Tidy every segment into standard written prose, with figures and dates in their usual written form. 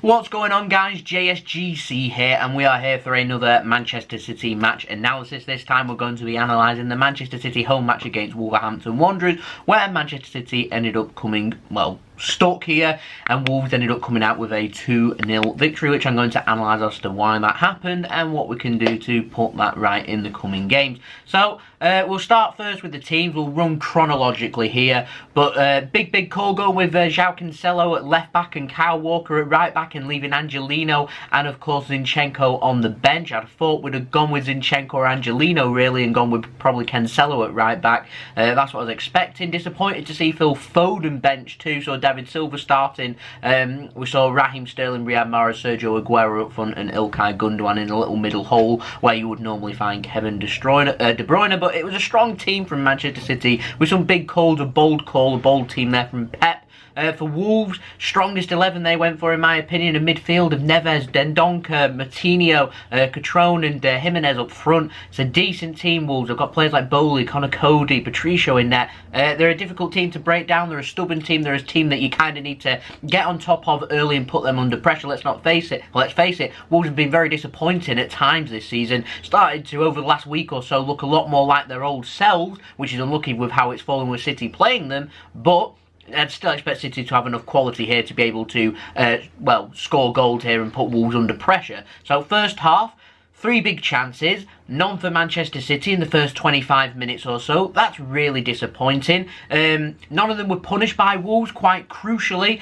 What's going on, guys? JSGC here, and we are here for another Manchester City match analysis. This time we're going to be analysing the Manchester City home match against Wolverhampton Wanderers, where Manchester City ended up coming, well, stuck here, and Wolves ended up coming out with a 2-0 victory, which I'm going to analyse as to why that happened and what we can do to put that right in the coming games. So, we'll start first with the teams. We'll run chronologically here, but big call going with Ciao at left back and Kyle Walker at right back, and leaving Angelino and of course Zinchenko on the bench. I'd thought we'd have gone with Zinchenko or Angelino really, and gone with probably Cancelo at right back. That's what I was expecting. Disappointed to see Phil Foden bench too, so David Silva starting. We saw Raheem Sterling, Riyad Mahrez, Sergio Aguero up front, and Ilkay Gundogan in a little middle hole where you would normally find Kevin De Bruyne. But it was a strong team from Manchester City with some big calls, a bold team there from Pep. For Wolves, strongest 11 they went for, in my opinion, a midfield of Neves, Dendoncker, Moutinho, Catrone and Jimenez up front. It's a decent team, Wolves. They've got players like Bowley, Connor Cody, Patricio in there. They're a difficult team to break down. They're a stubborn team. They're a team that you kind of need to get on top of early and put them under pressure. Let's face it, Wolves have been very disappointing at times this season. Started to, over the last week or so, look a lot more like their old selves, which is unlucky with how it's fallen with City playing them, but I'd still expect City to have enough quality here to be able to, score goals here and put Wolves under pressure. So first half, 3 big chances, none for Manchester City in the first 25 minutes or so. That's really disappointing. None of them were punished by Wolves, quite crucially.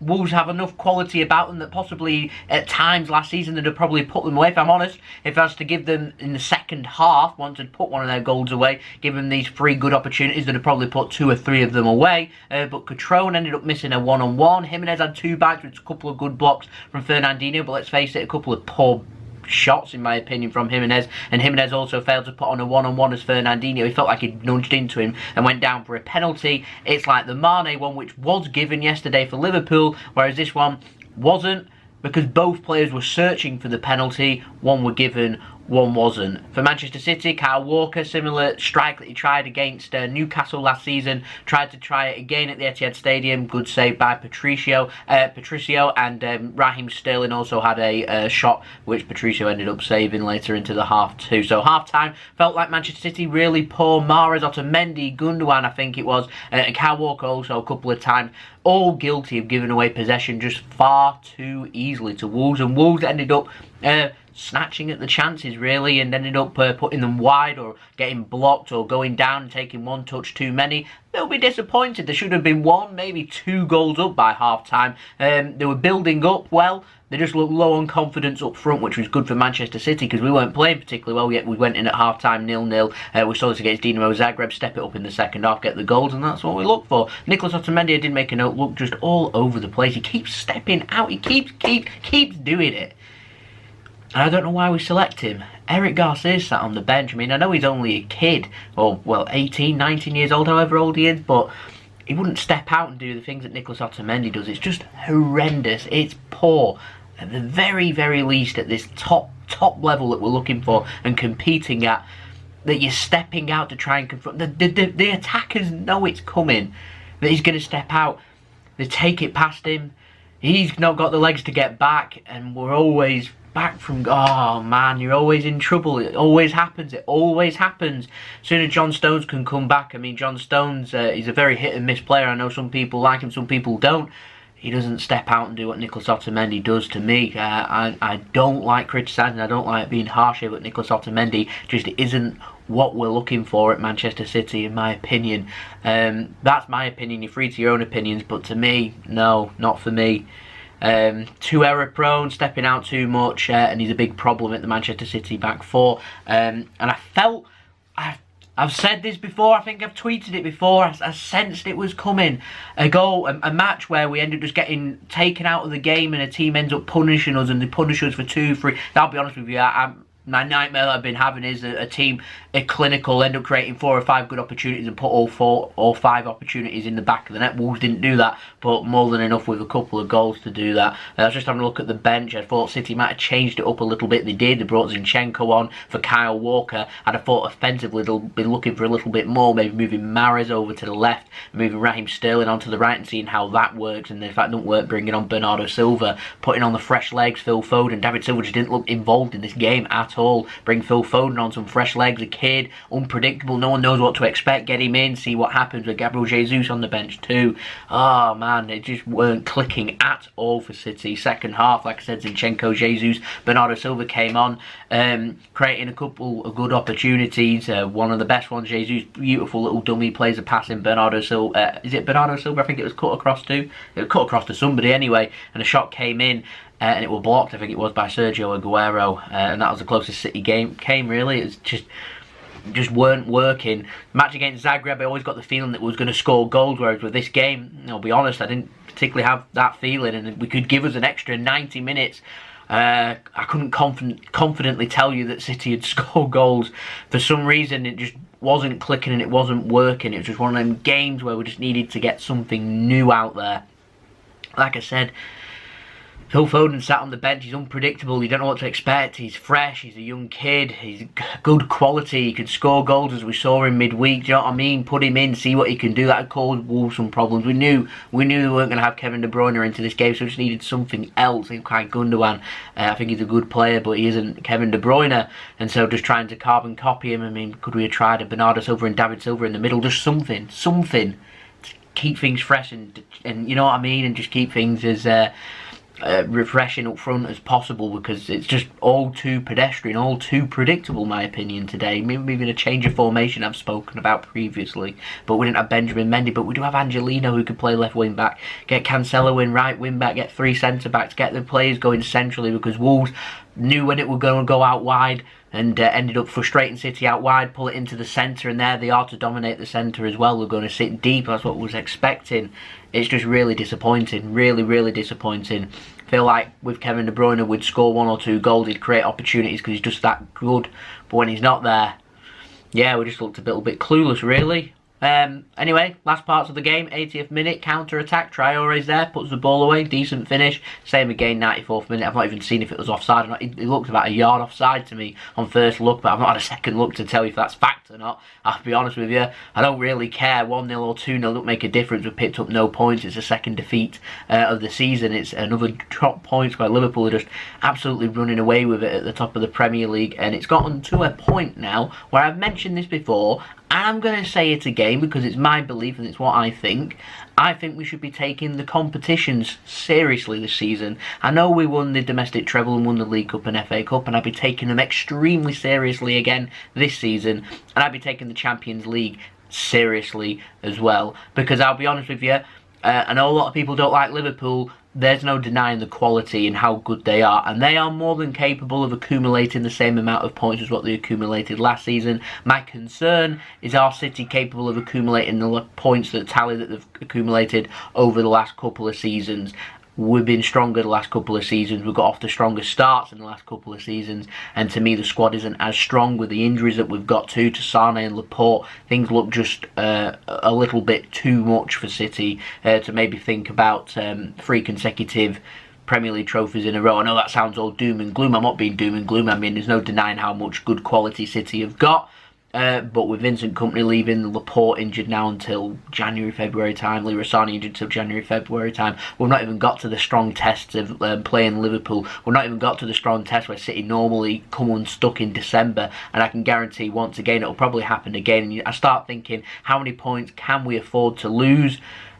Wolves have enough quality about them that possibly at times last season they'd have probably put them away. If I'm honest, if I was to give them in the second half, once they'd put one of their goals away, give them these 3 good opportunities, they'd have probably put 2 or 3 of them away. But Catrone ended up missing a one-on-one. Jimenez had 2 bags with a couple of good blocks from Fernandinho, but let's face it, a couple of poor shots in my opinion from Jimenez, and Jimenez also failed to put on a one-on-one as Fernandinho. He felt like he'd nudged into him and went down for a penalty. It's like the Mane one, which was given yesterday for Liverpool, whereas this one wasn't, because both players were searching for the penalty. One were given, one wasn't. For Manchester City, Kyle Walker, similar strike that he tried against Newcastle last season, tried to try it again at the Etihad Stadium. Good save by Patricio, and Raheem Sterling also had a shot which Patricio ended up saving later into the half too. So half time felt like Manchester City really poor. Mahrez, Otamendi, Gundogan I think it was, and Kyle Walker also a couple of times, all guilty of giving away possession just far too easily to Wolves, and Wolves ended up snatching at the chances really, and ended up putting them wide or getting blocked or going down and taking one touch too many. They'll be disappointed. There should have been 1, maybe 2 goals up by half time. They were building up well. They just looked low on confidence up front, which was good for Manchester City because we weren't playing particularly well yet. We went in at half time 0-0. We saw this against Dinamo Zagreb, step it up in the second half, get the goals, and that's what we look for. Nicolas Otamendi, I did make a note, looked just all over the place. He keeps stepping out. He keeps doing it. And I don't know why we select him. Eric Garcia sat on the bench. I mean, I know he's only a kid, or, well, 18, 19 years old, however old he is, but he wouldn't step out and do the things that Nicolas Otamendi does. It's just horrendous. It's poor. At the very, very least, at this top level that we're looking for and competing at, that you're stepping out to try and confront. The attackers know it's coming, that he's going to step out. They take it past him. He's not got the legs to get back, and we're always back from, oh man, you're always in trouble. It always happens. Soon as John Stones can come back, I mean, John Stones, he's a very hit and miss player. I know some people like him, some people don't. He doesn't step out and do what Nicolas Otamendi does to me. I don't like criticising, I don't like being harsh here, but Nicolas Otamendi just isn't what we're looking for at Manchester City, in my opinion. That's my opinion. You're free to your own opinions, but to me, no, not for me. Too error prone, stepping out too much, and he's a big problem at the Manchester City back 4. And I felt, I've said this before, I think I've tweeted it before, I sensed it was coming. A match where we end up just getting taken out of the game and a team ends up punishing us, and they punish us for 2, 3. I'll be honest with you, I'm My nightmare that I've been having is a team, a clinical, end up creating 4 or 5 good opportunities and put all 4 or 5 opportunities in the back of the net. Wolves didn't do that, but more than enough with a couple of goals to do that. I was just having a look at the bench. I thought City might have changed it up a little bit. They did. They brought Zinchenko on for Kyle Walker, and I thought offensively they'll be looking for a little bit more, maybe moving Mahrez over to the left, moving Raheem Sterling onto the right and seeing how that works, and if that doesn't work, bringing on Bernardo Silva, putting on the fresh legs, Phil Foden. David Silva just didn't look involved in this game at all. Bring Phil Foden on, some fresh legs, a kid, unpredictable, no one knows what to expect, get him in, see what happens with Gabriel Jesus on the bench too. Oh man, it just weren't clicking at all for City. Second half, like I said, Zinchenko, Jesus, Bernardo Silva came on, creating a couple of good opportunities. One of the best ones, Jesus, beautiful little dummy, plays a pass in Bernardo Silva. Is it Bernardo Silva? I think it was cut across to. It was cut across to somebody anyway, and a shot came in. And it was blocked, I think it was, by Sergio Aguero, and that was the closest City game came, really. It was just weren't working. Match against Zagreb, I always got the feeling that we was going to score goals, whereas with this game, I'll be honest, I didn't particularly have that feeling, and we could give us an extra 90 minutes. I couldn't confidently tell you that City had scored goals. For some reason, it just wasn't clicking and it wasn't working. It was just one of them games where we just needed to get something new out there. Like I said, Phil Foden sat on the bench. He's unpredictable. You don't know what to expect. He's fresh. He's a young kid. He's good quality. He could score goals, as we saw in midweek. Do you know what I mean? Put him in, see what he can do. That would cause Wolves some problems. We knew we weren't going to have Kevin De Bruyne into this game, so we just needed something else. Like Gundogan, I think he's a good player, but he isn't Kevin De Bruyne, and so just trying to carbon copy him. I mean, could we have tried a Bernardo Silva and David Silva in the middle? Just something to keep things fresh and you know what I mean, and just keep things as refreshing up front as possible, because it's just all too pedestrian, all too predictable, in my opinion, today. Maybe even a change of formation I've spoken about previously, but we didn't have Benjamin Mendy, but we do have Angelino who could play left wing back, get Cancelo in right wing back, get 3 centre backs, get the players going centrally, because Wolves knew when it was going to go out wide and ended up frustrating City out wide, pull it into the centre, and there they are to dominate the centre as well. They're going to sit deep. That's what I was expecting. It's just really disappointing, really disappointing. I feel like with Kevin De Bruyne, we'd score 1 or 2 goals, he'd create opportunities because he's just that good, but when he's not there, yeah, we just looked a little bit clueless, really. Anyway, last parts of the game, 80th minute, counter-attack, Traore's there, puts the ball away, decent finish. Same again, 94th minute, I've not even seen if it was offside or not. It looked about a yard offside to me on first look, but I've not had a second look to tell you if that's fact or not. I'll be honest with you, I don't really care. 1-0 or 2-0 don't make a difference. We've picked up no points. It's the second defeat of the season. It's another drop points where Liverpool are just absolutely running away with it at the top of the Premier League, and it's gotten to a point now where I've mentioned this before, and I'm going to say it again because it's my belief and it's what I think. I think we should be taking the competitions seriously this season. I know we won the domestic treble and won the League Cup and FA Cup, and I'd be taking them extremely seriously again this season, and I'd be taking the Champions League seriously as well, because I'll be honest with you, I know a lot of people don't like Liverpool. There's no denying the quality and how good they are, and they are more than capable of accumulating the same amount of points as what they accumulated last season. My concern is, are City capable of accumulating the points that tally that they've accumulated over the last couple of seasons? We've been stronger the last couple of seasons. We've got off the strongest starts in the last couple of seasons, and to me the squad isn't as strong with the injuries that we've got to Sane and Laporte. Things look just a little bit too much for City to maybe think about 3 consecutive Premier League trophies in a row. I know that sounds all doom and gloom. I'm not being doom and gloom. I mean, there's no denying how much good quality City have got. But with Vincent Kompany leaving, Laporte injured now until January, February time, Leroy Sané injured until January, February time, we've not even got to the strong tests of playing Liverpool. We've not even got to the strong test where City normally come unstuck in December, and I can guarantee once again it'll probably happen again. And I start thinking, how many points can we afford to lose?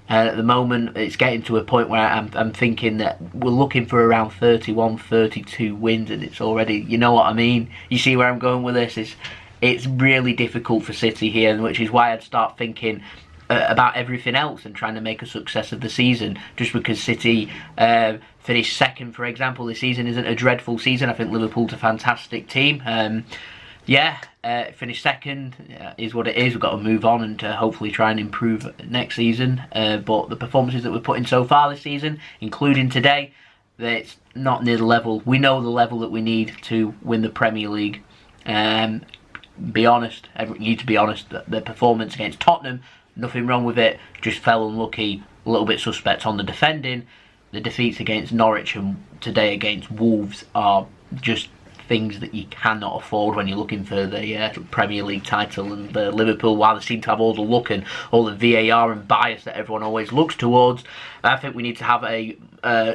At the moment, it's getting to a point where I'm thinking that we're looking for around 31, 32 wins, and it's already, you know what I mean? You see where I'm going with this? It's really difficult for City here, which is why I'd start thinking about everything else and trying to make a success of the season. Just because City finished second, for example, this season isn't a dreadful season. I think Liverpool's a fantastic team. Finish second is what it is. We've got to move on and hopefully try and improve next season. But the performances that we're putting so far this season, including today, it's not near the level. We know the level that we need to win the Premier League. Be honest, you need to be honest. The performance against Tottenham, nothing wrong with it. Just fell unlucky, a little bit suspect on the defending. The defeats against Norwich and today against Wolves are just things that you cannot afford when you're looking for the Premier League title. And Liverpool, while they seem to have all the luck and all the VAR and bias that everyone always looks towards, I think we need to have a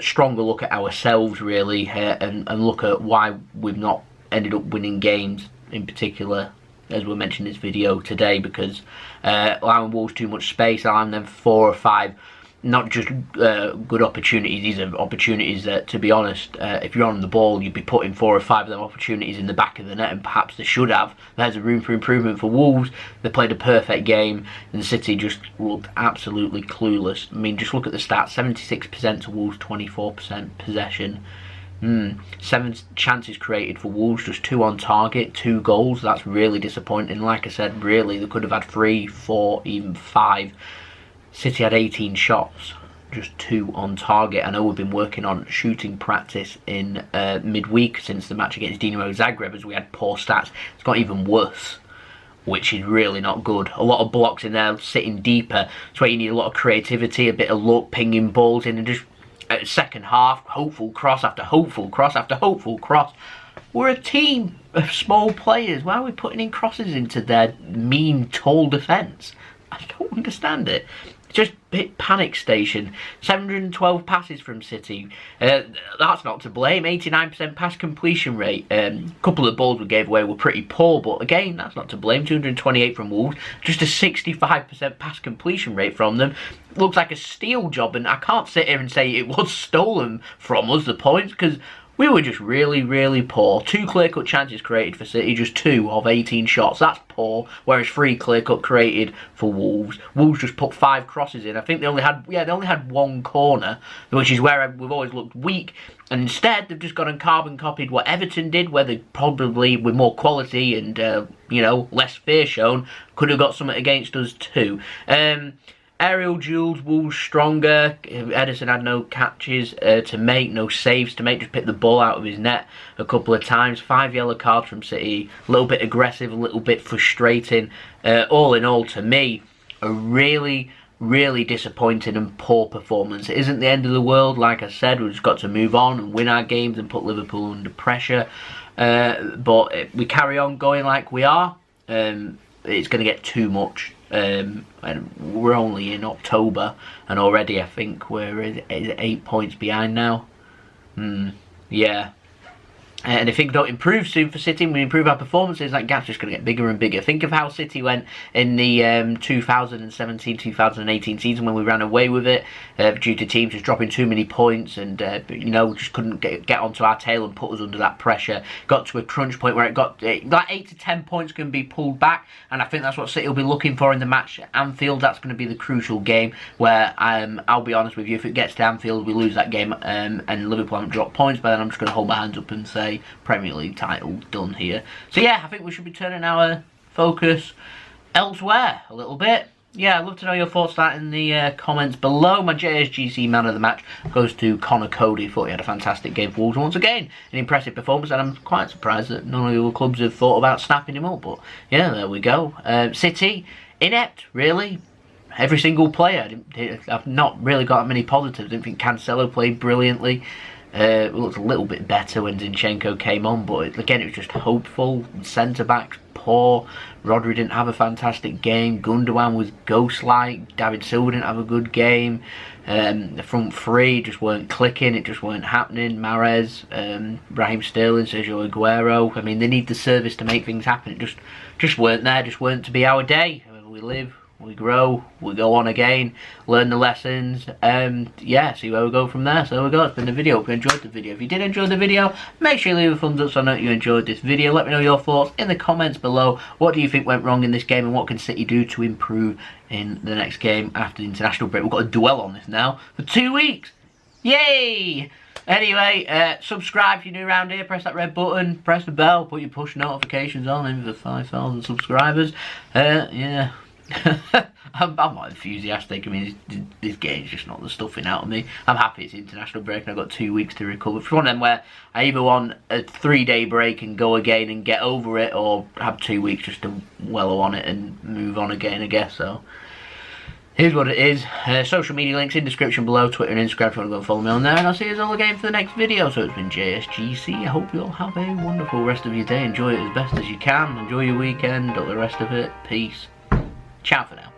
stronger look at ourselves, really, and look at why we've not ended up winning games, in particular, as we mentioned in this video today, because allowing Wolves too much space, allowing them 4 or 5 not just good opportunities. These are opportunities that, to be honest, if you're on the ball, you'd be putting 4 or 5 of them opportunities in the back of the net, and perhaps they should have. There's a room for improvement for Wolves. They played a perfect game, and City just looked absolutely clueless. I mean, just look at the stats: 76% to Wolves, 24% possession. 7 chances created for Wolves, just 2 on target, 2 goals. That's really disappointing. Like I said, really, they could have had 3, 4, even 5. City had 18 shots, just 2 on target. I know we've been working on shooting practice in midweek since the match against Dinamo Zagreb, as we had poor stats. It's got even worse, which is really not good. A lot of blocks in there, sitting deeper. That's where you need a lot of creativity, a bit of luck, pinging balls in, and just second half, hopeful cross after hopeful cross after hopeful cross. We're a team of small players. Why are we putting in crosses into their mean, tall defence? I don't understand it. Just a bit panic station. 712 passes from City. That's not to blame. 89% pass completion rate. A couple of balls we gave away were pretty poor, but again, that's not to blame. 228 from Wolves. Just a 65% pass completion rate from them. Looks like a steal job, and I can't sit here and say it was stolen from us, the points, because we were just really, really poor. 2 clear-cut chances created for City, just 2 of 18 shots. That's poor, whereas 3 clear-cut created for Wolves. Wolves just put 5 crosses in. I think they only had 1 corner, which is where we've always looked weak. And instead, they've just gone and carbon copied what Everton did, where they probably, with more quality and, less fear shown, could have got something against us too. Aerial duels, Wolves stronger. Ederson had no catches to make, no saves to make, just picked the ball out of his net a couple of times. 5 yellow cards from City, a little bit aggressive, a little bit frustrating. All in all, to me, a really, really disappointing and poor performance. It isn't the end of the world, like I said. We've just got to move on and win our games and put Liverpool under pressure. But if we carry on going like we are, it's going to get too much. And we're only in October, and already I think we're 8 points behind now. Yeah. And if things don't improve soon for City, and we improve our performances, that gap's just going to get bigger and bigger. Think of how City went in the 2017-2018 season when we ran away with it due to teams just dropping too many points and, just couldn't get onto our tail and put us under that pressure. Got to a crunch point where it got like 8 to 10 points can be pulled back, and I think that's what City will be looking for in the match at Anfield. That's going to be the crucial game where, I'll be honest with you, if it gets to Anfield, we lose that game and Liverpool haven't dropped points, but then I'm just going to hold my hands up and say, Premier League title done here. So yeah, I think we should be turning our focus elsewhere a little bit. Yeah, I'd love to know your thoughts on that in the comments below. My JSGC man of the match goes to Connor Cody. Thought he had a fantastic game for Wolves once again. An impressive performance, and I'm quite surprised that none of the other clubs have thought about snapping him up. But yeah, there we go. City, inept, really. Every single player. I've not really got that many positives. I didn't think Cancelo played brilliantly. It looked a little bit better when Zinchenko came on, but again, it was just hopeful. Centre-backs, poor. Rodri didn't have a fantastic game. Gundogan was ghost-like. David Silva didn't have a good game. The front three just weren't clicking. It just weren't happening. Mahrez, Raheem Sterling, Sergio Aguero. I mean, they need the service to make things happen. It just weren't there. Just weren't to be our day. We live, we grow, we go on again, learn the lessons, and yeah, see where we go from there. So there we go, it's been the video. Hope you enjoyed the video. If you did enjoy the video, make sure you leave a thumbs up so I know you enjoyed this video. Let me know your thoughts in the comments below. What do you think went wrong in this game, and what can City do to improve in the next game after the international break? We've got to dwell on this now for 2 weeks. Yay! Anyway, subscribe if you're new around here, press that red button, press the bell, put your push notifications on, aim for 5,000 subscribers. Yeah. I'm not enthusiastic. I mean, this game's just not the stuffing out of me. I'm happy it's international break and I've got 2 weeks to recover. It's one of them where I either want a 3-day break and go again and get over it, or have 2 weeks just to wallow on it and move on again, I guess. So here's what it is. Social media links in description below, Twitter and Instagram if you want to go and follow me on there. And I'll see you all again for the next video. So it's been JSGC. I hope you all have a wonderful rest of your day. Enjoy it as best as you can. Enjoy your weekend, all the rest of it. Peace. Ciao for now.